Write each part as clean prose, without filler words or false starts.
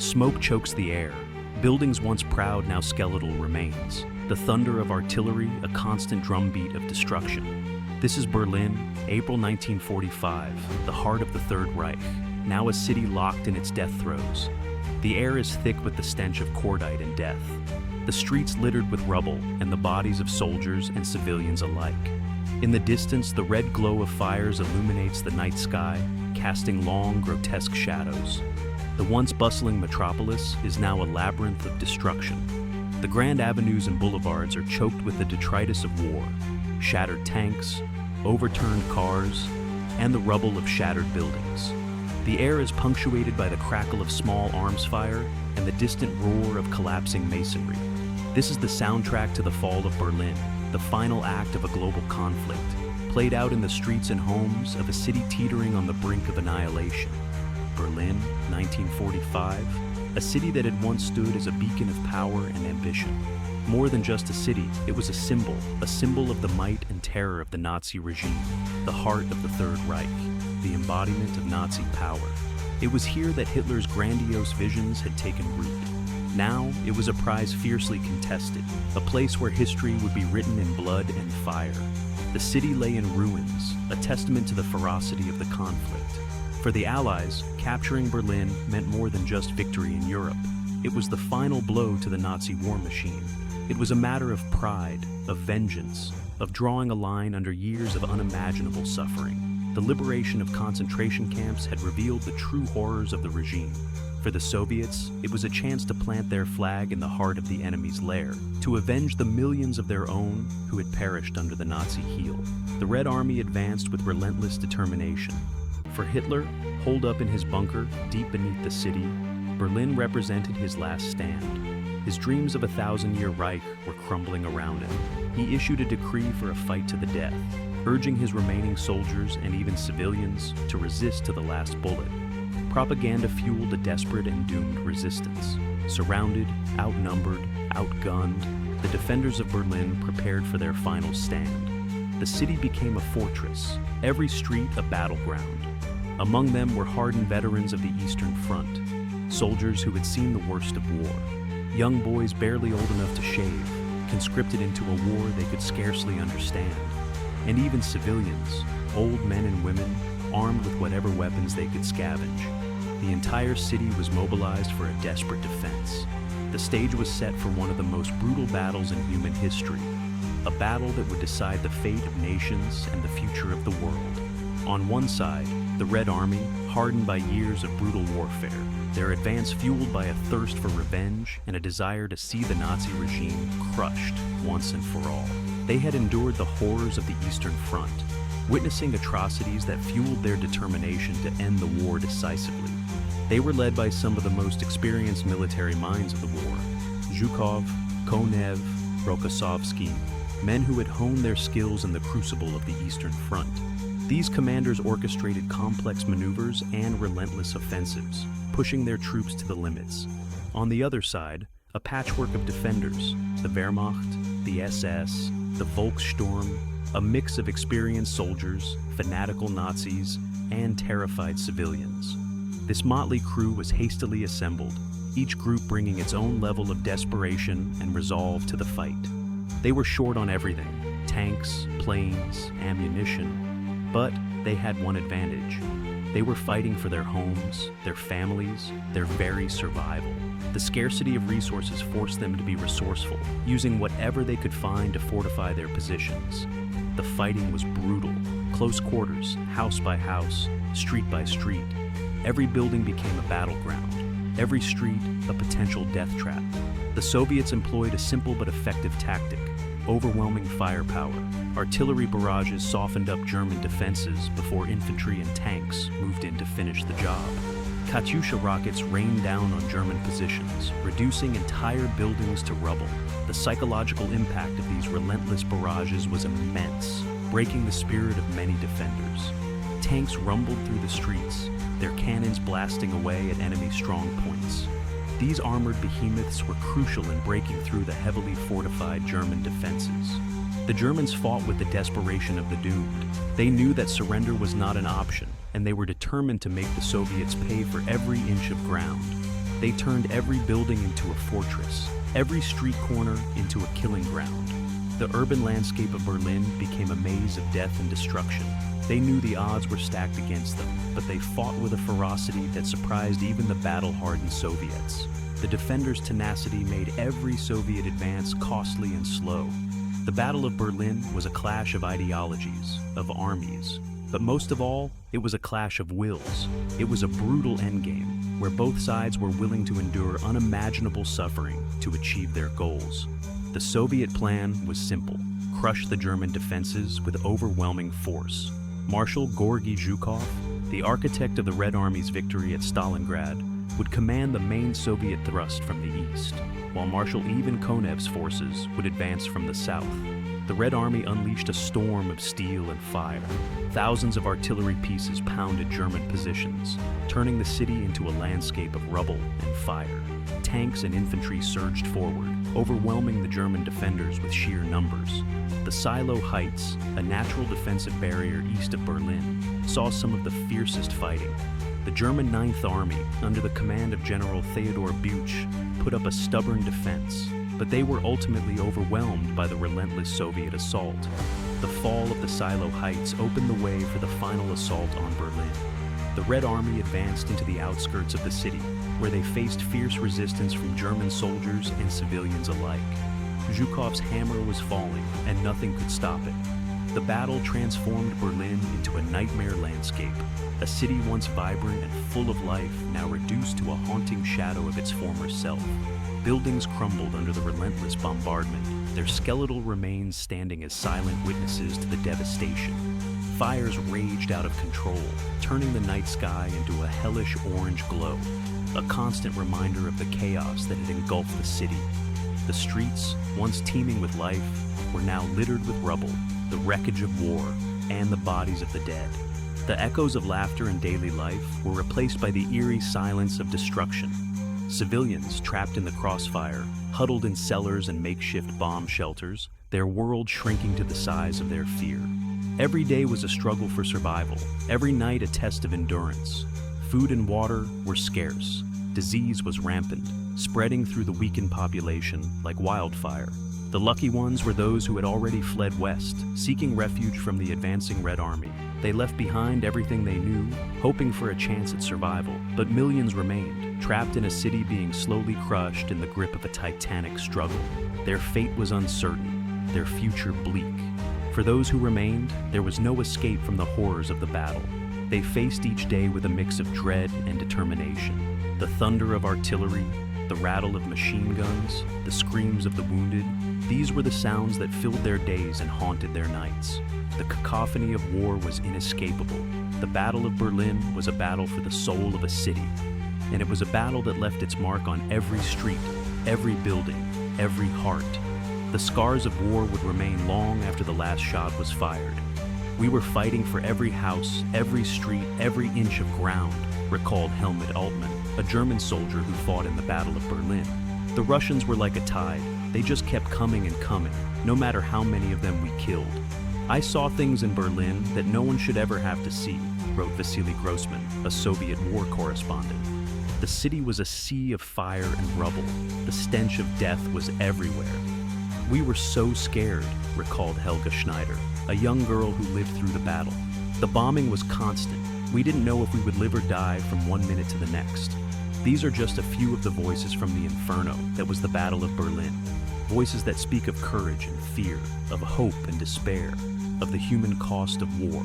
Smoke chokes the air. Buildings once proud now skeletal remains. The thunder of artillery, a constant drumbeat of destruction. This is Berlin, April 1945, the heart of the Third Reich, now a city locked in its death throes. The air is thick with the stench of cordite and death. The streets littered with rubble and the bodies of soldiers and civilians alike. In the distance, the red glow of fires illuminates the night sky, casting long, grotesque shadows. The once bustling metropolis is now a labyrinth of destruction. The grand avenues and boulevards are choked with the detritus of war, shattered tanks, overturned cars, and the rubble of shattered buildings. The air is punctuated by the crackle of small arms fire and the distant roar of collapsing masonry. This is the soundtrack to the fall of Berlin, the final act of a global conflict, played out in the streets and homes of a city teetering on the brink of annihilation. Berlin, 1945, a city that had once stood as a beacon of power and ambition. More than just a city, it was a symbol of the might and terror of the Nazi regime, the heart of the Third Reich, the embodiment of Nazi power. It was here that Hitler's grandiose visions had taken root. Now, it was a prize fiercely contested, a place where history would be written in blood and fire. The city lay in ruins, a testament to the ferocity of the conflict. For the Allies, capturing Berlin meant more than just victory in Europe. It was the final blow to the Nazi war machine. It was a matter of pride, of vengeance, of drawing a line under years of unimaginable suffering. The liberation of concentration camps had revealed the true horrors of the regime. For the Soviets, it was a chance to plant their flag in the heart of the enemy's lair, to avenge the millions of their own who had perished under the Nazi heel. The Red Army advanced with relentless determination. For Hitler, holed up in his bunker deep beneath the city, Berlin represented his last stand. His dreams of a 1,000-year Reich were crumbling around him. He issued a decree for a fight to the death, urging his remaining soldiers and even civilians to resist to the last bullet. Propaganda fueled a desperate and doomed resistance. Surrounded, outnumbered, outgunned, the defenders of Berlin prepared for their final stand. The city became a fortress, every street a battleground. Among them were hardened veterans of the Eastern Front, soldiers who had seen the worst of war, young boys barely old enough to shave, conscripted into a war they could scarcely understand, and even civilians, old men and women, armed with whatever weapons they could scavenge. The entire city was mobilized for a desperate defense. The stage was set for one of the most brutal battles in human history, a battle that would decide the fate of nations and the future of the world. On one side, the Red Army, hardened by years of brutal warfare, their advance fueled by a thirst for revenge and a desire to see the Nazi regime crushed once and for all. They had endured the horrors of the Eastern Front, witnessing atrocities that fueled their determination to end the war decisively. They were led by some of the most experienced military minds of the war: Zhukov, Konev, Rokossovsky, men who had honed their skills in the crucible of the Eastern Front. These commanders orchestrated complex maneuvers and relentless offensives, pushing their troops to the limits. On the other side, a patchwork of defenders: the Wehrmacht, the SS, the Volkssturm, a mix of experienced soldiers, fanatical Nazis, and terrified civilians. This motley crew was hastily assembled, each group bringing its own level of desperation and resolve to the fight. They were short on everything: tanks, planes, ammunition. But they had one advantage. They were fighting for their homes, their families, their very survival. The scarcity of resources forced them to be resourceful, using whatever they could find to fortify their positions. The fighting was brutal, close quarters, house by house, street by street. Every building became a battleground, every street a potential death trap. The Soviets employed a simple but effective tactic: overwhelming firepower. Artillery barrages softened up German defenses before infantry and tanks moved in to finish the job. Katyusha rockets rained down on German positions, reducing entire buildings to rubble. The psychological impact of these relentless barrages was immense, breaking the spirit of many defenders. Tanks rumbled through the streets, their cannons blasting away at enemy strong points. These armored behemoths were crucial in breaking through the heavily fortified German defenses. The Germans fought with the desperation of the doomed. They knew that surrender was not an option, and they were determined to make the Soviets pay for every inch of ground. They turned every building into a fortress, every street corner into a killing ground. The urban landscape of Berlin became a maze of death and destruction. They knew the odds were stacked against them, but they fought with a ferocity that surprised even the battle-hardened Soviets. The defenders' tenacity made every Soviet advance costly and slow. The Battle of Berlin was a clash of ideologies, of armies, but most of all, it was a clash of wills. It was a brutal endgame, where both sides were willing to endure unimaginable suffering to achieve their goals. The Soviet plan was simple: crush the German defenses with overwhelming force. Marshal Georgy Zhukov, the architect of the Red Army's victory at Stalingrad, would command the main Soviet thrust from the east, while Marshal Ivan Konev's forces would advance from the south. The Red Army unleashed a storm of steel and fire. Thousands of artillery pieces pounded German positions, turning the city into a landscape of rubble and fire. Tanks and infantry surged forward, overwhelming the German defenders with sheer numbers. The Silo Heights, a natural defensive barrier east of Berlin, saw some of the fiercest fighting. The German Ninth Army, under the command of General Theodor Buch, put up a stubborn defense, but they were ultimately overwhelmed by the relentless Soviet assault. The fall of the Silo Heights opened the way for the final assault on Berlin. The Red Army advanced into the outskirts of the city, where they faced fierce resistance from German soldiers and civilians alike. Zhukov's hammer was falling, and nothing could stop it. The battle transformed Berlin into a nightmare landscape, a city once vibrant and full of life, now reduced to a haunting shadow of its former self. Buildings crumbled under the relentless bombardment, their skeletal remains standing as silent witnesses to the devastation. Fires raged out of control, turning the night sky into a hellish orange glow, a constant reminder of the chaos that had engulfed the city. The streets, once teeming with life, were now littered with rubble, the wreckage of war, and the bodies of the dead. The echoes of laughter and daily life were replaced by the eerie silence of destruction. Civilians, trapped in the crossfire, huddled in cellars and makeshift bomb shelters, their world shrinking to the size of their fear. Every day was a struggle for survival, every night a test of endurance. Food and water were scarce. Disease was rampant, spreading through the weakened population like wildfire. The lucky ones were those who had already fled west, seeking refuge from the advancing Red Army. They left behind everything they knew, hoping for a chance at survival. But millions remained, trapped in a city being slowly crushed in the grip of a titanic struggle. Their fate was uncertain, their future bleak. For those who remained, there was no escape from the horrors of the battle. They faced each day with a mix of dread and determination. The thunder of artillery, the rattle of machine guns, the screams of the wounded, these were the sounds that filled their days and haunted their nights. The cacophony of war was inescapable. The Battle of Berlin was a battle for the soul of a city, and it was a battle that left its mark on every street, every building, every heart. The scars of war would remain long after the last shot was fired. We were fighting for every house, every street, every inch of ground, recalled Helmut Altmann, a German soldier who fought in the Battle of Berlin. The Russians were like a tide. They just kept coming and coming, no matter how many of them we killed. I saw things in Berlin that no one should ever have to see, wrote Vasily Grossman, a Soviet war correspondent. The city was a sea of fire and rubble. The stench of death was everywhere. We were so scared, recalled Helga Schneider, a young girl who lived through the battle. The bombing was constant. We didn't know if we would live or die from one minute to the next. These are just a few of the voices from the inferno that was the Battle of Berlin. Voices that speak of courage and fear, of hope and despair, of the human cost of war.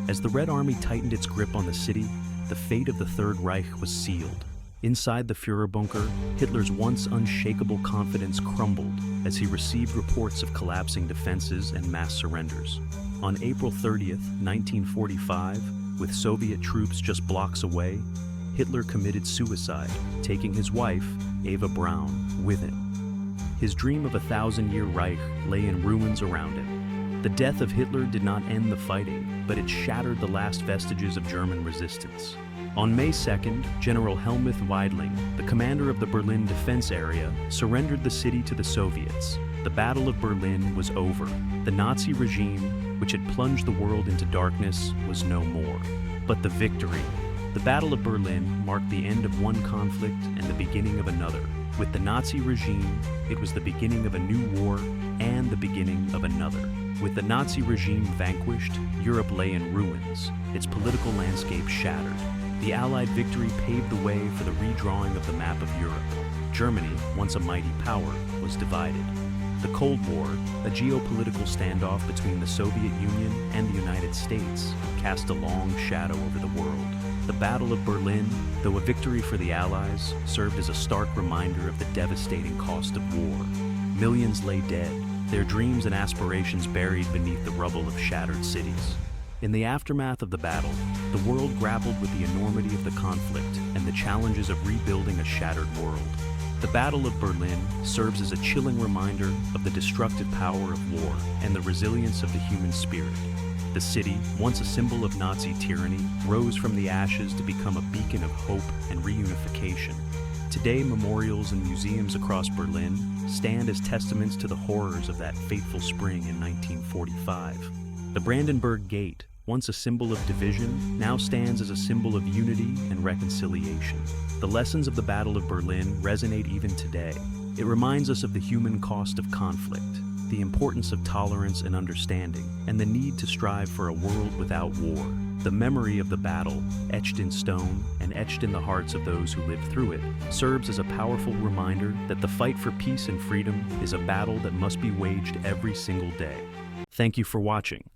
As the Red Army tightened its grip on the city, the fate of the Third Reich was sealed. Inside the Führer bunker, Hitler's once unshakable confidence crumbled as he received reports of collapsing defenses and mass surrenders. On April 30th, 1945, with Soviet troops just blocks away, Hitler committed suicide, taking his wife, Eva Braun, with him. His dream of a 1,000-year Reich lay in ruins around him. The death of Hitler did not end the fighting, but it shattered the last vestiges of German resistance. On May 2nd, General Helmuth Weidling, the commander of the Berlin defense area, surrendered the city to the Soviets. The Battle of Berlin was over. The Nazi regime, which had plunged the world into darkness, was no more. But the victory, The Battle of Berlin marked the end of one conflict and the beginning of another. With the Nazi regime, it was the beginning of a new war and the beginning of another. With the Nazi regime vanquished, Europe lay in ruins, its political landscape shattered. The Allied victory paved the way for the redrawing of the map of Europe. Germany, once a mighty power, was divided. The Cold War, a geopolitical standoff between the Soviet Union and the United States, cast a long shadow over the world. The Battle of Berlin, though a victory for the Allies, served as a stark reminder of the devastating cost of war. Millions lay dead, their dreams and aspirations buried beneath the rubble of shattered cities. In the aftermath of the battle, the world grappled with the enormity of the conflict and the challenges of rebuilding a shattered world. The Battle of Berlin serves as a chilling reminder of the destructive power of war and the resilience of the human spirit. The city, once a symbol of Nazi tyranny, rose from the ashes to become a beacon of hope and reunification. Today, memorials and museums across Berlin stand as testaments to the horrors of that fateful spring in 1945. The Brandenburg Gate, once a symbol of division, now stands as a symbol of unity and reconciliation. The lessons of the Battle of Berlin resonate even today. It reminds us of the human cost of conflict, the importance of tolerance and understanding, and the need to strive for a world without war. The memory of the battle, etched in stone and etched in the hearts of those who lived through it, serves as a powerful reminder that the fight for peace and freedom is a battle that must be waged every single day. Thank you for watching.